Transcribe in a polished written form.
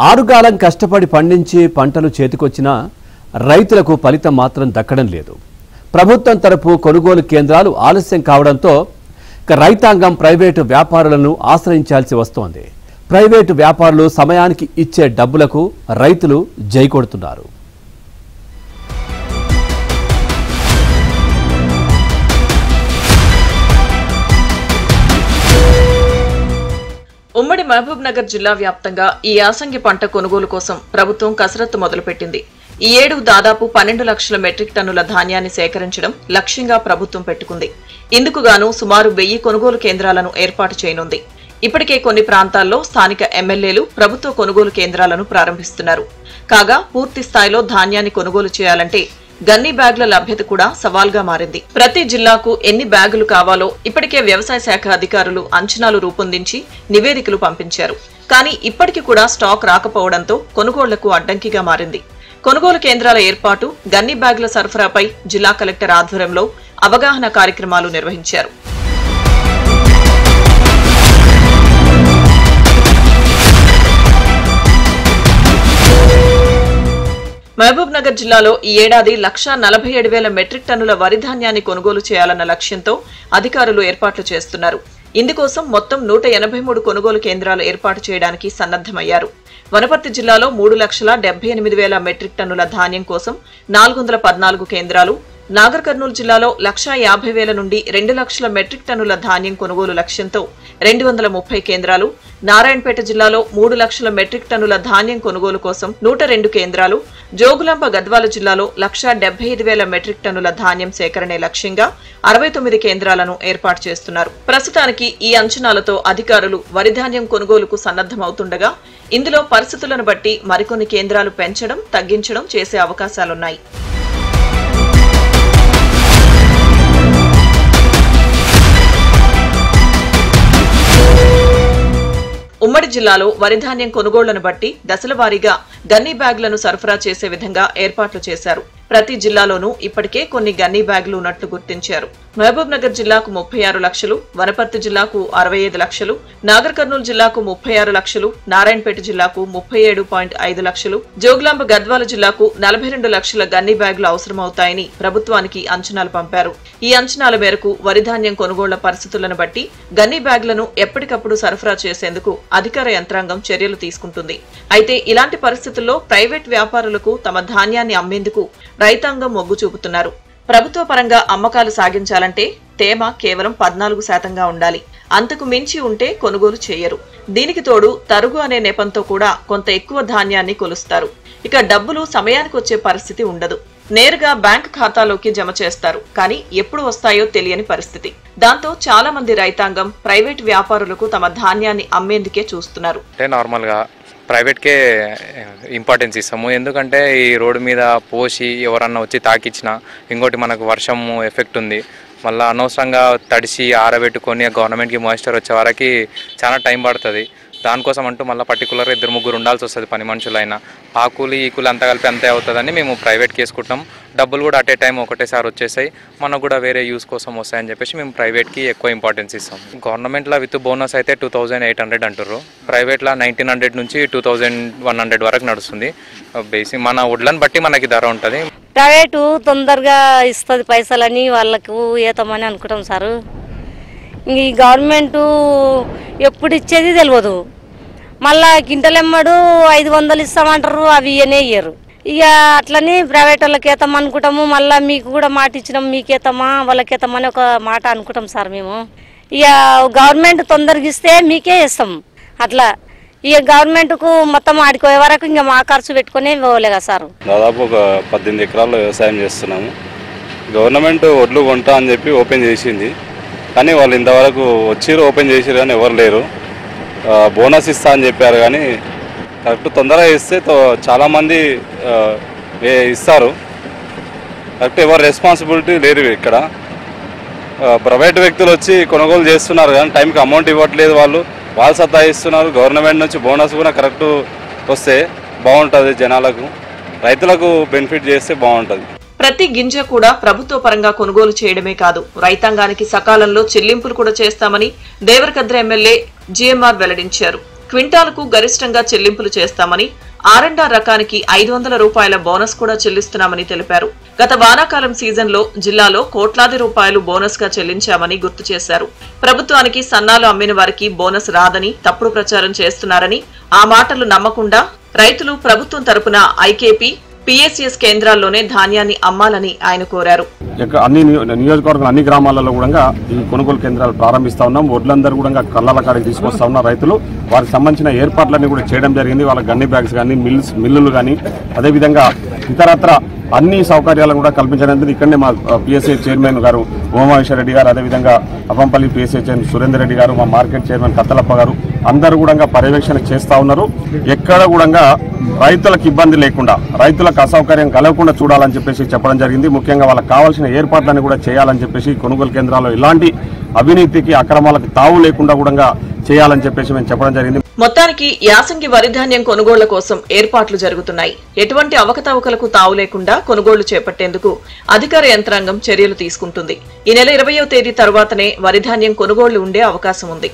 ఆరుగాలం కష్టపడి పండించి పంటలు చేతికొచ్చినా రైతులకు ఫలితం మాత్రం దక్కడం లేదు. ప్రభుత్వం తరపు కొనుగోలు కేంద్రాలు ఆలస్యం కావడంతో రైతాంగం ప్రైవేటు వ్యాపారులను ఆశ్రయించాల్సి వస్తోంది. ప్రైవేటు వ్యాపారులు సమయానికి ఇచ్చే డబ్బులకు రైతులు జై కొడుతున్నారు. ఉమ్మడి మహబూబ్ నగర్ జిల్లా వ్యాప్తంగా ఈ యాసంగి పంట కొనుగోలు కోసం ప్రభుత్వం కసరత్తు మొదలుపెట్టింది. ఈ ఏడు దాదాపు 12 లక్షల మెట్రిక్ టన్నుల ధాన్యాన్ని సేకరించడం లక్ష్యంగా ప్రభుత్వం పెట్టుకుంది. ఇందుకుగాను సుమారు 1000 కొనుగోలు కేంద్రాలను ఏర్పాటు చేయనుంది. ఇప్పటికే కొన్ని ప్రాంతాల్లో స్థానిక ఎమ్మెల్యేలు ప్రభుత్వ కొనుగోలు కేంద్రాలను ప్రారంభిస్తున్నారు. కాగా పూర్తి స్థాయిలో ధాన్యాన్ని కొనుగోలు చేయాలంటే గన్నీ బ్యాగుల లభ్యత కూడా సవాల్గా మారింది. ప్రతి జిల్లాకు ఎన్ని బ్యాగులు కావాలో ఇప్పటికే వ్యవసాయ శాఖ అధికారులు అంచనాలు రూపొందించి నివేదికలు పంపించారు. కానీ ఇప్పటికీ కూడా స్టాక్ రాకపోవడంతో కొనుగోళ్లకు అడ్డంకిగా మారింది. కొనుగోలు కేంద్రాల ఏర్పాటు, గన్నీ బ్యాగుల సరఫరాపై జిల్లా కలెక్టర్ ఆధ్వర్యంలో అవగాహన కార్యక్రమాలు నిర్వహించారు. మహబూబ్ నగర్ జిల్లాలో ఈ ఏడాది 1,47,000 మెట్రిక్ టన్నుల వరి ధాన్యాన్ని కొనుగోలు చేయాలన్న లక్ష్యంతో అధికారులు ఏర్పాట్లు చేస్తున్నారు. ఇందుకోసం మొత్తం 183 కొనుగోలు కేంద్రాలు ఏర్పాటు చేయడానికి సన్నద్దమయ్యారు. వనపర్తి జిల్లాలో 3,78,000 మెట్రిక్ టన్నుల ధాన్యం కోసం 414 కేంద్రాలు, నాగర్ కర్నూలు జిల్లాలో 1,50,000 నుండి 2 లక్షల మెట్రిక్ టన్నుల ధాన్యం కొనుగోలు లక్ష్యంతో 230 కేంద్రాలు, నారాయణపేట జిల్లాలో 3 లక్షల మెట్రిక్ టన్నుల ధాన్యం కొనుగోలు కోసం 102 కేంద్రాలు, జోగులాంబ గద్వాల జిల్లాలో 1,75,000 మెట్రిక్ టన్నుల ధాన్యం సేకరణే లక్ష్యంగా 69 కేంద్రాలను ఏర్పాటు చేస్తున్నారు. ప్రస్తుతానికి ఈ అంచనాలతో అధికారులు వరి ధాన్యం కొనుగోలుకు సన్నద్దమవుతుండగా ఇందులో పరిస్థితులను బట్టి మరికొన్ని కేంద్రాలు పెంచడం, తగ్గించడం చేసే అవకాశాలున్నాయి. ఉమ్మడి జిల్లాలో వరి ధాన్యం కొనుగోళ్లను బట్టి దశల వారీగా గన్నీ బ్యాగులను సరఫరా చేసే విధంగా ఏర్పాట్లు చేశారు. ప్రతి జిల్లాలోనూ ఇప్పటికే కొన్ని గన్నీ బ్యాగులు ఉన్నట్లు గుర్తించారు. మహబూబ్ నగర్ జిల్లాకు 36 లక్షలు, వనపర్తి జిల్లాకు 65 లక్షలు, నాగర్ కర్నూలు జిల్లాకు 36 లక్షలు, నారాయణపేట జిల్లాకు 37.5 లక్షలు, జోగులాంబ గద్వాల జిల్లాకు 42 లక్షల గన్నీ బ్యాగులు అవసరమవుతాయని ప్రభుత్వానికి అంచనాలు పంపారు. ఈ అంచనాల మేరకు వరి ధాన్యం కొనుగోళ్ల పరిస్థితులను బట్టి గన్నీ బ్యాగులను ఎప్పటికప్పుడు సరఫరా చేసేందుకు అధికార యంత్రాంగం చర్యలు తీసుకుంటుంది. అయితే ఇలాంటి పరిస్థితుల్లో ప్రైవేట్ వ్యాపారులకు తమ ధాన్యాన్ని అమ్మేందుకు రైతాంగం మొగ్గు చూపుతున్నారు. ప్రభుత్వ పరంగా అమ్మకాలు సాగించాలంటే తేమ కేవలం 14% ఉండాలి. అంతకు మించి ఉంటే కొనుగోలు చేయరు. దీనికి తోడు తరుగు అనే నెపంతో కూడా కొంత ఎక్కువ ధాన్యాన్ని కొలుస్తారు. ఇక డబ్బులు సమయానికి వచ్చే పరిస్థితి ఉండదు. నేరుగా బ్యాంక్ ఖాతాలోకి జమ చేస్తారు. కానీ ఎప్పుడు వస్తాయో తెలియని పరిస్థితి. దాంతో చాలా మంది రైతాంగం ప్రైవేట్ వ్యాపారులకు తమ ధాన్యాన్ని అమ్మేందుకే చూస్తున్నారు. నార్మల్గా ప్రైవేట్కే ఇంపార్టెన్స్ ఇస్తాము. ఎందుకంటే ఈ రోడ్డు మీద పోసి ఎవరన్నా వచ్చి తాకిచ్చినా, ఇంకోటి మనకు వర్షం ఎఫెక్ట్ ఉంది, మళ్ళీ అనవసరంగా తడిసి ఆరబెట్టుకొని గవర్నమెంట్కి మాయిశ్చర్ వచ్చే వరకు చాలా టైం పడుతుంది. దానికోసం అంటూ మళ్ళీ పర్టికులర్గా 2-3 ఉండాల్సి వస్తుంది. పని మనుషులైనా ఆ కూలి ఈ కూలి అంతా కలిపి అంతే అవుతుందని మేము ప్రైవేట్కి వేసుకుంటాం. డబ్బులు కూడా అట్ ఏ టైం ఒకటేసారి వచ్చేసాయి, మనకు కూడా వేరే యూస్ కోసం వస్తాయని చెప్పేసి మేము ప్రైవేట్కి ఎక్కువ ఇంపార్టెన్స్ ఇస్తాం. గవర్నమెంట్లో విత్ బోనస్ అయితే 2,800 అంటారు, ప్రైవేట్లో 1,900 నుంచి 2,100 వరకు నడుస్తుంది. బేసిక్ మన వడ్లను బట్టి మనకి ధర ఉంటుంది. ప్రైవేటు తొందరగా ఇస్తుంది పైసలని వాళ్ళకు ఏతమని అనుకుంటాం సారు. ఈ గవర్నమెంటు ఎప్పుడు ఇచ్చేది తెలియదు. మళ్ళా గింటలెమ్మడు 500 ఇస్తామంటారు, అవి ఇయనే ఇయ్యరు. ఇక అట్లని ప్రైవేట్ వాళ్ళకి ఏతాం అనుకుంటాము. మళ్ళీ మీకు కూడా మాట ఇచ్చినాం, మీకేతామా వాళ్ళకి ఏతామని ఒక మాట అనుకుంటాం సార్ మేము. ఇక గవర్నమెంట్ తొందరగా ఇస్తే మీకే ఇస్తాం. అట్లా ఇక గవర్నమెంట్కు మొత్తం ఆడుకోయే వరకు ఇంకా మా ఖర్చు పెట్టుకునే పోలే కదా సార్. దాదాపు ఒక 18 ఎకరాల్లో వ్యవసాయం చేస్తున్నాము. గవర్నమెంట్ ఒడ్లు కొంటా అని చెప్పి ఓపెన్ చేసింది, కానీ వాళ్ళు ఇంతవరకు వచ్చిర్రు, ఓపెన్ చేసిరు కానీ ఎవరు లేరు. బోనస్ ఇస్తా అని చెప్పారు కానీ కరెక్ట్ తొందరగా ఇస్తే చాలామంది ఇస్తారు. కరెక్ట్ ఎవరు రెస్పాన్సిబిలిటీ లేరు. ఇక్కడ ప్రైవేట్ వ్యక్తులు వచ్చి కొనుగోలు చేస్తున్నారు కానీ టైంకి అమౌంట్ ఇవ్వట్లేదు. వాళ్ళు సత్తాయిస్తున్నారు. గవర్నమెంట్ నుంచి బోనస్ కూడా కరెక్ట్ వస్తే బాగుంటుంది. జనాలకు, రైతులకు బెనిఫిట్ చేస్తే బాగుంటుంది. ప్రతి గింజ కూడా ప్రభుత్వ పరంగా కొనుగోలు చేయడమే కాదు, రైతాంగానికి సకాలంలో చెల్లింపులు కూడా చేస్తామని దేవరకద్ర ఎమ్మెల్యే జీఎంఆర్ వెల్లడించారు. క్వింటాలకు గరిష్టంగా చెల్లింపులు చేస్తామని, ఆర్&ఆర్ రకానికి 500 రూపాయల బోనస్ కూడా చెల్లిస్తున్నామని తెలిపారు. గత వానాకాలం సీజన్లో జిల్లాలో కోట్లాది రూపాయలు బోనస్ గా చెల్లించామని గుర్తు చేశారు. ప్రభుత్వానికి సన్నాలు అమ్మిన వారికి బోనస్ రాదని తప్పుడు ప్రచారం చేస్తున్నారని, ఆ మాటలు నమ్మకుండా రైతులు ప్రభుత్వం తరపున ఐకేపీ, PSS కేంద్రాల్లోనే ధాన్యాన్ని అమ్మాలని ఆయన కోరారు. అన్ని నియోజకవర్గాల అన్ని గ్రామాలలో కూడా ఈ కొనుగోలు కేంద్రాలు ప్రారంభిస్తా ఉన్నాం. వడ్లందరూ కూడా కళ్ళల కాడికి తీసుకొస్తా ఉన్న రైతులు వారికి సంబంధించిన ఏర్పాట్లన్నీ కూడా చేయడం జరిగింది. వాళ్ళ గన్ని బ్యాగ్స్ కానీ, మిల్లులు కానీ, అదేవిధంగా ఇతరత్ర అన్ని సౌకర్యాలను కూడా కల్పించడానికి ఇక్కడనే మా PSA చైర్మన్ గారు ఉమామహేశ్వరరెడ్డి గారు, అదేవిధంగా అవ్వంపల్లి PSA చైర్మన్ సురేందర్ రెడ్డి గారు, మా మార్కెట్ చైర్మన్ కత్తలప్ప గారు అందరూ కూడా పర్యవేక్షణ చేస్తూ ఉన్నారు. ఎక్కడ కూడా రైతులకు ఇబ్బంది లేకుండా, రైతులకు అసౌకర్యం కలగకుండా చూడాలని చెప్పేసి చెప్పడం జరిగింది. ముఖ్యంగా వాళ్ళకి కావాల్సిన ఏర్పాట్లను కూడా చేయాలని చెప్పేసి కొనుగోలు కేంద్రాల్లో ఇలాంటి అవినీతికి, అక్రమాలకు తావు లేకుండా కూడా చేయాలని చెప్పేసి మేము చెప్పడం జరిగింది. మొత్తానికి యాసంగి వరి ధాన్యం కొనుగోళ్ల కోసం ఏర్పాట్లు జరుగుతున్నాయి. ఎటువంటి అవకతవకలకు తావు లేకుండా కొనుగోళ్లు చేపట్టేందుకు అధికార యంత్రాంగం చర్యలు తీసుకుంటుంది. ఈ నెల 20వ తేదీ తర్వాతనే వరి ధాన్యం కొనుగోళ్లు ఉండే అవకాశం ఉంది.